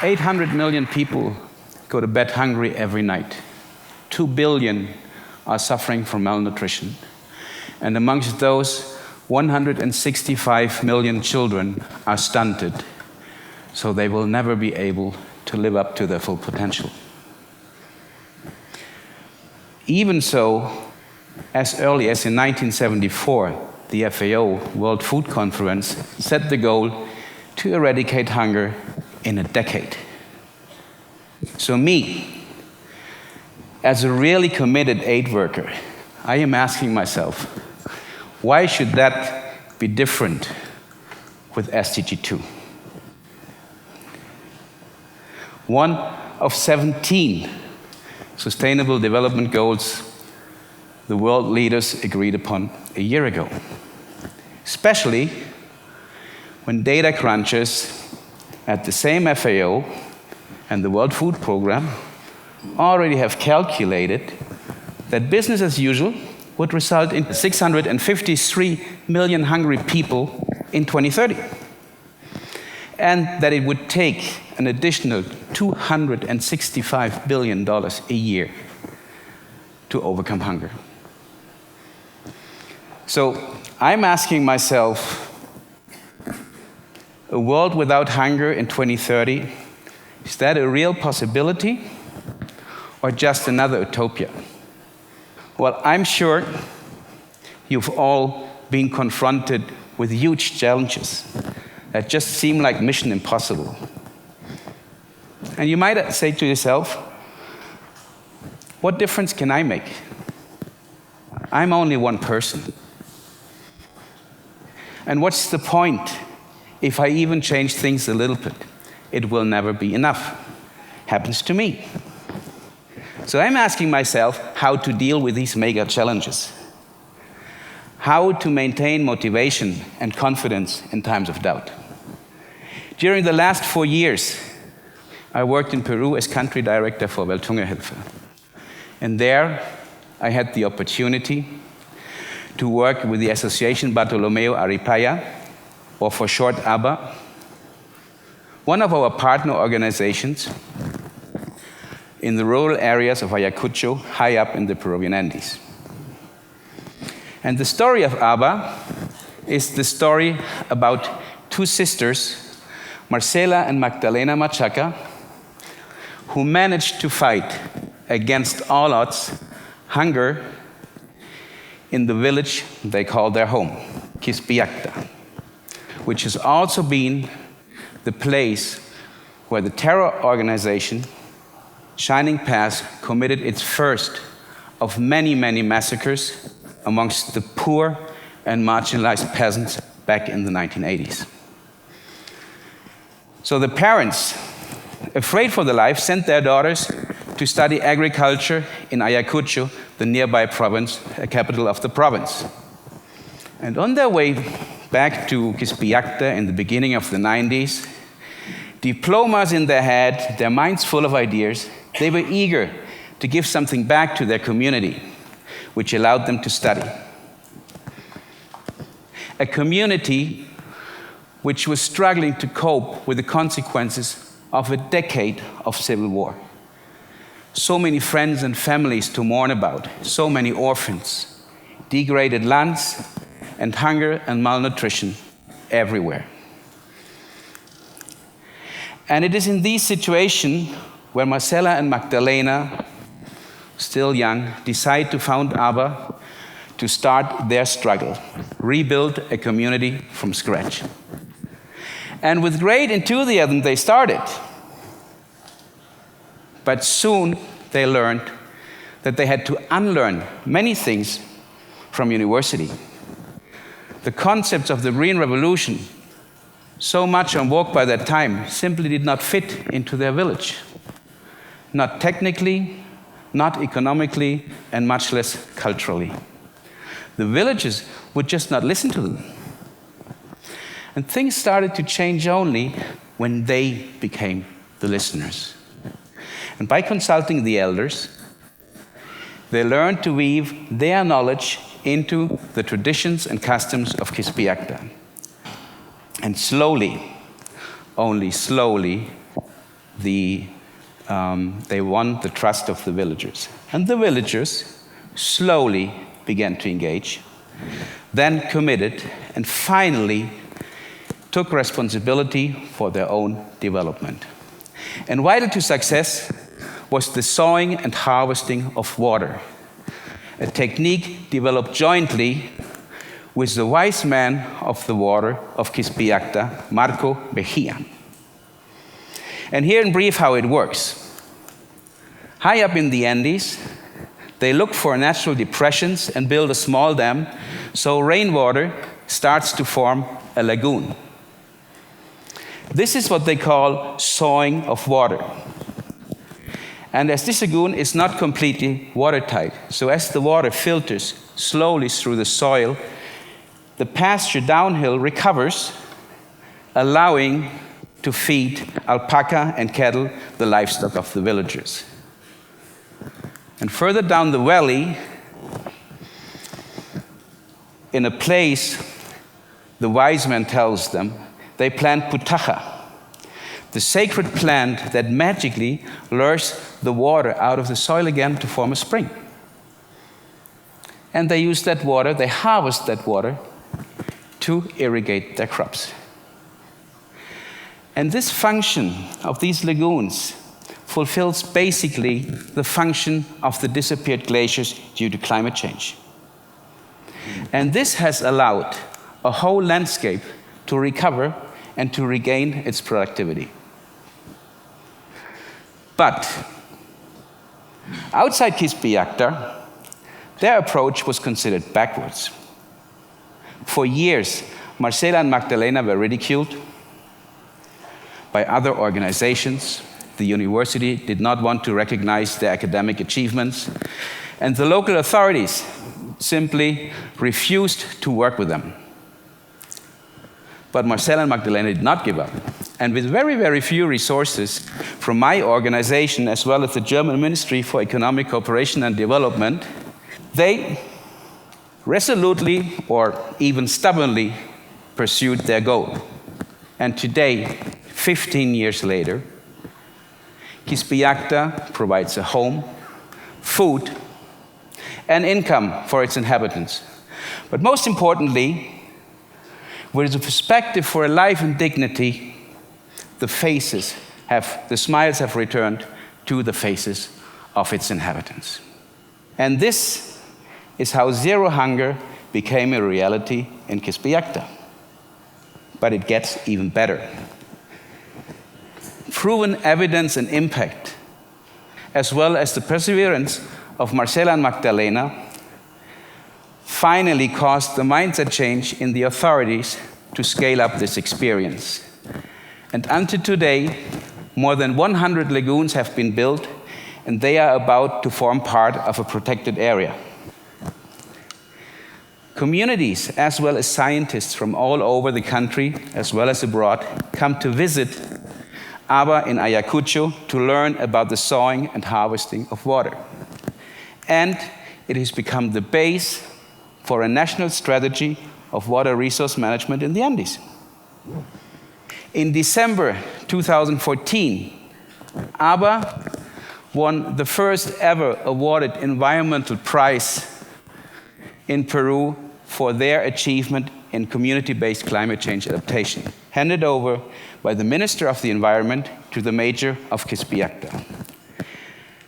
800 million people go to bed hungry every night. 2 billion are suffering from malnutrition. And amongst those, 165 million children are stunted, so they will never be able to live up to their full potential. Even so, as early as in 1974, the FAO, World Food Conference, set the goal to eradicate hunger in a decade. So me, as a really committed aid worker, I am asking myself, why should that be different with SDG 2? One of 17 Sustainable Development Goals the world leaders agreed upon a year ago. Especially when data crunchers at the same FAO and the World Food Program already have calculated that business as usual would result in 653 million hungry people in 2030. And that it would take an additional $265 billion a year to overcome hunger. So I'm asking myself, a world without hunger in 2030, is that a real possibility or just another utopia? Well, I'm sure you've all been confronted with huge challenges that just seem like mission impossible. And you might say to yourself, what difference can I make? I'm only one person. And what's the point if I even change things a little bit? It will never be enough. Happens to me. So I'm asking myself how to deal with these mega challenges. How to maintain motivation and confidence in times of doubt. During the last 4 years, I worked in Peru as country director for Welthungerhilfe. And there, I had the opportunity to work with the association Bartolomeo Aripaya, or for short Abba, one of our partner organizations in the rural areas of Ayacucho, high up in the Peruvian Andes. And the story of Abba is the story about two sisters, Marcela and Magdalena Machaca, who managed to fight against all odds hunger in the village they call their home, Quispiacta, which has also been the place where the terror organization Shining Path committed its first of many, many massacres amongst the poor and marginalized peasants back in the 1980s. So the parents, afraid for their life, sent their daughters to study agriculture in Ayacucho, the nearby province, capital of the province. And on their way back to Quispiacta in the beginning of the 90s, diplomas in their head, their minds full of ideas, they were eager to give something back to their community, which allowed them to study. A community which was struggling to cope with the consequences of a decade of civil war. So many friends and families to mourn about, so many orphans, degraded lands, and hunger and malnutrition everywhere. And it is in this situation where Marcela and Magdalena, still young, decide to found Abba to start their struggle, rebuild a community from scratch. And with great enthusiasm they started. But soon they learned that they had to unlearn many things from university. The concepts of the Green Revolution, so much on vogue by that time, simply did not fit into their village. Not technically, not economically, and much less culturally. The villagers would just not listen to them. And things started to change only when they became the listeners. And by consulting the elders, they learned to weave their knowledge into the traditions and customs of Quispiacta. And slowly, only slowly, they won the trust of the villagers. And the villagers slowly began to engage, then committed, and finally took responsibility for their own development. And vital to success was the sowing and harvesting of water, a technique developed jointly with the wise man of the water of Quispiacta, Marco Mejia. And here in brief how it works. High up in the Andes, they look for natural depressions and build a small dam so rainwater starts to form a lagoon. This is what they call sowing of water. And as this lagoon is not completely watertight, so as the water filters slowly through the soil, the pasture downhill recovers, allowing to feed alpaca and cattle, the livestock of the villagers. And further down the valley, in a place the wise man tells them, they plant putaja, the sacred plant that magically lures the water out of the soil again to form a spring. And they use that water, they harvest that water to irrigate their crops. And this function of these lagoons fulfills basically the function of the disappeared glaciers due to climate change. And this has allowed a whole landscape to recover and to regain its productivity. But outside Quispiacta, their approach was considered backwards. For years, Marcela and Magdalena were ridiculed by other organizations. The university did not want to recognize their academic achievements, and the local authorities simply refused to work with them. But Marcela and Magdalena did not give up. And with very, very few resources from my organization, as well as the German Ministry for Economic Cooperation and Development, they resolutely or even stubbornly pursued their goal. And today, 15 years later, Quispiacta provides a home, food, and income for its inhabitants. But most importantly, with a perspective for a life in dignity, the smiles have returned to the faces of its inhabitants. And this is how zero hunger became a reality in Quispiacta. But it gets even better. Proven evidence and impact, as well as the perseverance of Marcela and Magdalena, finally caused the mindset change in the authorities to scale up this experience. And until today, more than 100 lagoons have been built, and they are about to form part of a protected area. Communities, as well as scientists from all over the country, as well as abroad, come to visit Abba in Ayacucho to learn about the sowing and harvesting of water. And it has become the base for a national strategy of water resource management in the Andes. In December 2014, Abba won the first ever awarded environmental prize in Peru for their achievement in community-based climate change adaptation, handed over by the Minister of the Environment to the Mayor of Quispiacta.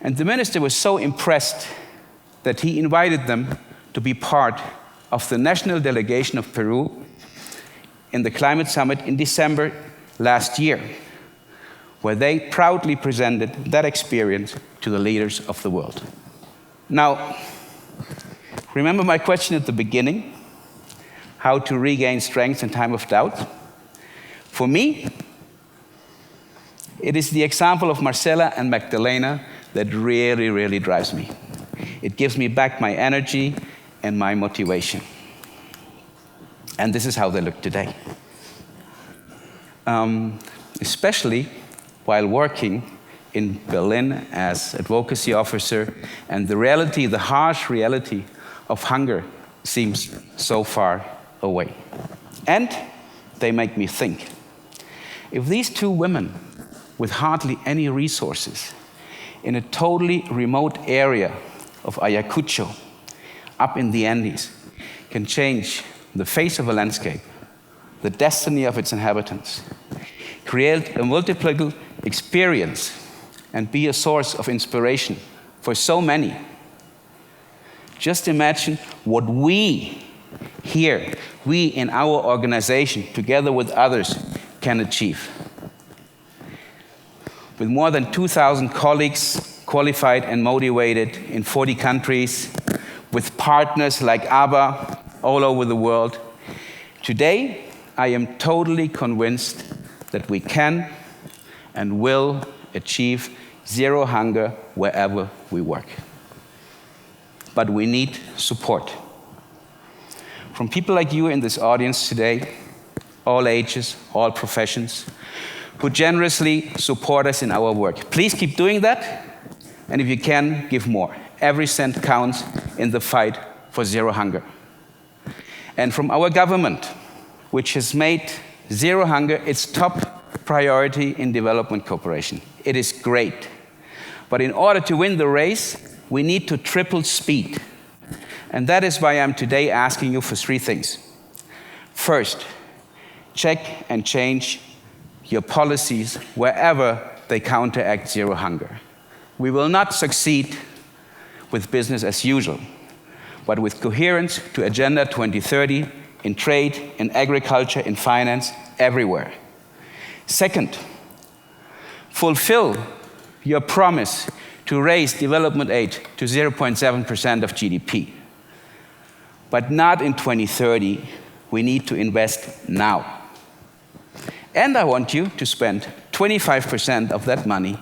And the minister was so impressed that he invited them to be part of the national delegation of Peru in the climate summit in December last year, where they proudly presented that experience to the leaders of the world. Now, remember my question at the beginning, how to regain strength in time of doubt? For me, it is the example of Marcela and Magdalena that really, really drives me. It gives me back my energy and my motivation. And this is how they look today. Especially while working in Berlin as advocacy officer, and the harsh reality of hunger seems so far away. And they make me think, if these two women with hardly any resources, in a totally remote area of Ayacucho, up in the Andes, can change the face of a landscape, the destiny of its inhabitants, create a multiple experience, and be a source of inspiration for so many. Just imagine what we here, we in our organization, together with others, can achieve. With more than 2,000 colleagues, qualified and motivated in 40 countries, with partners like Abba all over the world, today I am totally convinced that we can and will achieve zero hunger wherever we work. But we need support. From people like you in this audience today, all ages, all professions, who generously support us in our work. Please keep doing that, and if you can, give more. Every cent counts in the fight for zero hunger. And from our government, which has made zero hunger its top priority in development cooperation. It is great. But in order to win the race, we need to triple speed. And that is why I'm today asking you for 3 things. First, check and change your policies wherever they counteract zero hunger. We will not succeed with business as usual, but with coherence to Agenda 2030 in trade, in agriculture, in finance, everywhere. Second, fulfill your promise to raise development aid to 0.7% of GDP. But not in 2030. We need to invest now. And I want you to spend 25% of that money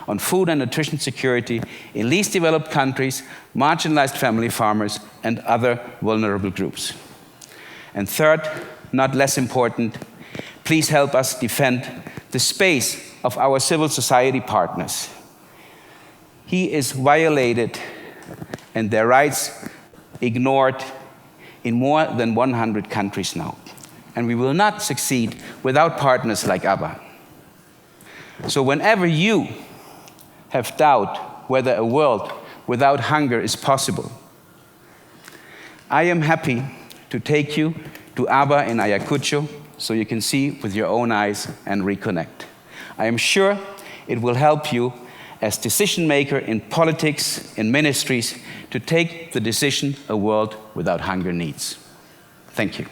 on food and nutrition security in least developed countries, marginalized family farmers, and other vulnerable groups. And third, not less important, please help us defend the space of our civil society partners. He is violated and their rights ignored in more than 100 countries now. And we will not succeed without partners like Abba. So whenever you have doubt whether a world without hunger is possible, I am happy to take you to Abba in Ayacucho so you can see with your own eyes and reconnect. I am sure it will help you as decision maker in politics, in ministries, to take the decision a world without hunger needs. Thank you.